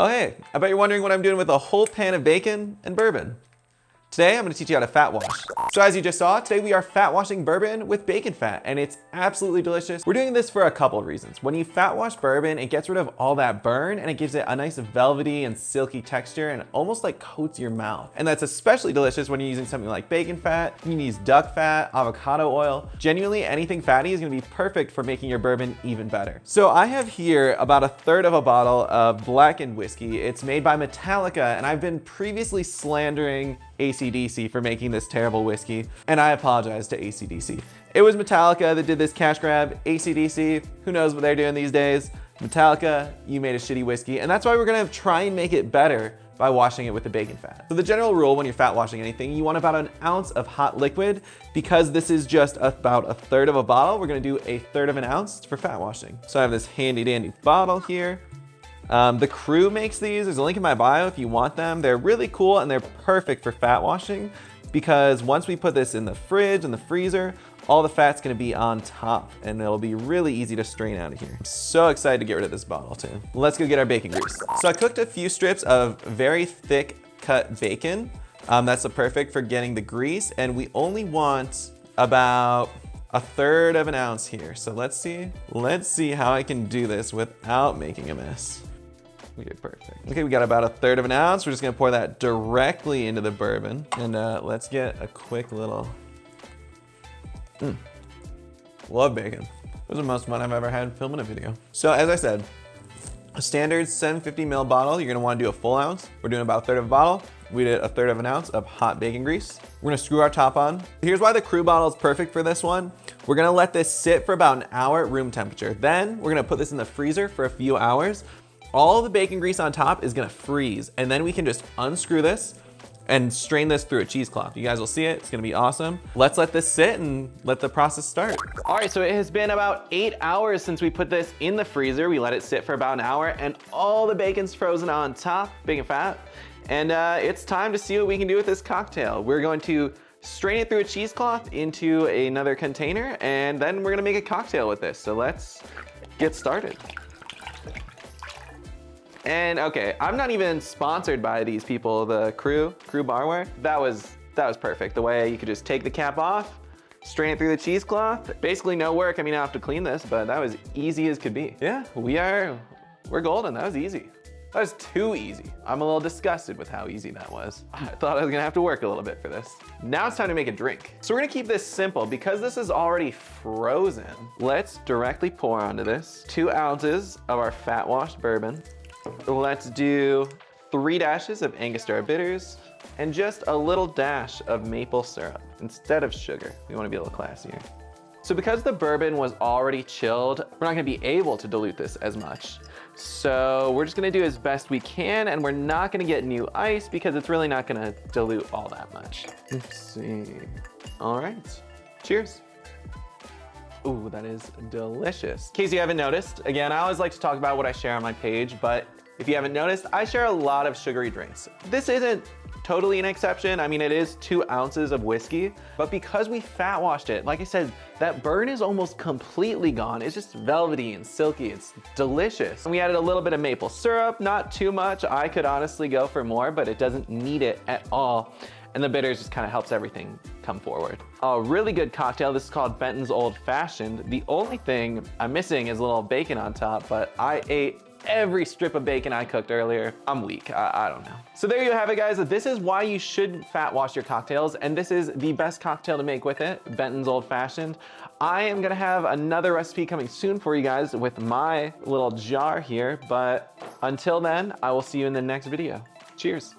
Oh hey, I bet you're wondering what I'm doing with a whole pan of bacon and bourbon. Today, I'm gonna teach you how to fat wash. So as you just saw, today we are fat washing bourbon with bacon fat, and it's absolutely delicious. We're doing this for a couple of reasons. When you fat wash bourbon, it gets rid of all that burn, and it gives it a nice velvety and silky texture, and almost like coats your mouth. And that's especially delicious when you're using something like bacon fat. You can use duck fat, avocado oil. Genuinely, anything fatty is gonna be perfect for making your bourbon even better. So I have here about 1/3 of a bottle of blackened whiskey. It's made by Metallica, and I've been previously slandering AC/DC for making this terrible whiskey, and I apologize to AC/DC. It was Metallica that did this cash grab. AC/DC, who knows what they're doing these days? Metallica, you made a shitty whiskey, and that's why we're gonna try and make it better by washing it with the bacon fat. So the general rule when you're fat washing anything, you want about 1 ounce of hot liquid. Because this is just about 1/3 of a bottle, we're gonna do 1/3 of an ounce for fat washing. So I have this handy dandy bottle here. The Crew makes these. There's a link in my bio if you want them. They're really cool and they're perfect for fat washing because once we put this in the fridge and the freezer, all the fat's gonna be on top and it'll be really easy to strain out of here. I'm so excited to get rid of this bottle too. Let's go get our bacon grease. So I cooked a few strips of very thick cut bacon. That's perfect for getting the grease, and we only want about 1/3 of an ounce here. So let's see how I can do this without making a mess. Okay, perfect. Okay, we got about 1/3 of an ounce. We're just gonna pour that directly into the bourbon. And let's get a quick little, love bacon. This was the most fun I've ever had filming a video. So as I said, a standard 750 ml bottle, you're gonna wanna do a full ounce. We're doing about 1/3 of a bottle. We did 1/3 of an ounce of hot bacon grease. We're gonna screw our top on. Here's why the Crew bottle is perfect for this one. We're gonna let this sit for about 1 hour at room temperature. Then we're gonna put this in the freezer for a few hours. All the bacon grease on top is gonna freeze, and then we can just unscrew this and strain this through a cheesecloth. You guys will see it, it's gonna be awesome. Let's let this sit and let the process start. All right, so it has been about 8 hours since we put this in the freezer. We let it sit for about 1 hour, and all the bacon's frozen on top, bacon fat. And it's time to see what we can do with this cocktail. We're going to strain it through a cheesecloth into another container, and then we're gonna make a cocktail with this. So let's get started. And okay, I'm not even sponsored by these people, the Crew Barware. That was perfect. The way you could just take the cap off, strain it through the cheesecloth. Basically no work. I mean, I have to clean this, but that was easy as could be. Yeah, we're golden. That was easy. That was too easy. I'm a little disgusted with how easy that was. I thought I was gonna have to work a little bit for this. Now it's time to make a drink. So we're gonna keep this simple because this is already frozen. Let's directly pour onto this 2 ounces of our fat washed bourbon. Let's do 3 dashes of Angostura bitters and just a little dash of maple syrup instead of sugar. We want to be a little classier. So because the bourbon was already chilled, we're not gonna be able to dilute this as much. So we're just gonna do as best we can, and we're not gonna get new ice because it's really not gonna dilute all that much. Let's see. All right, cheers. Ooh, that is delicious. In case you haven't noticed, again, I always like to talk about what I share on my page, but if you haven't noticed, I share a lot of sugary drinks. This isn't totally an exception. I mean, it is 2 ounces of whiskey, but because we fat washed it, like I said, that burn is almost completely gone. It's just velvety and silky. It's delicious. And we added a little bit of maple syrup, not too much. I could honestly go for more, but it doesn't need it at all. And the bitters just kind of helps everything come forward. A really good cocktail. This is called Benton's Old Fashioned. The only thing I'm missing is a little bacon on top, but I ate every strip of bacon I cooked earlier. I'm weak, I don't know. So there you have it, guys. This is why you shouldn't fat wash your cocktails, and this is the best cocktail to make with it, Benton's Old Fashioned. I am gonna have another recipe coming soon for you guys with my little jar here, but until then, I will see you in the next video. Cheers.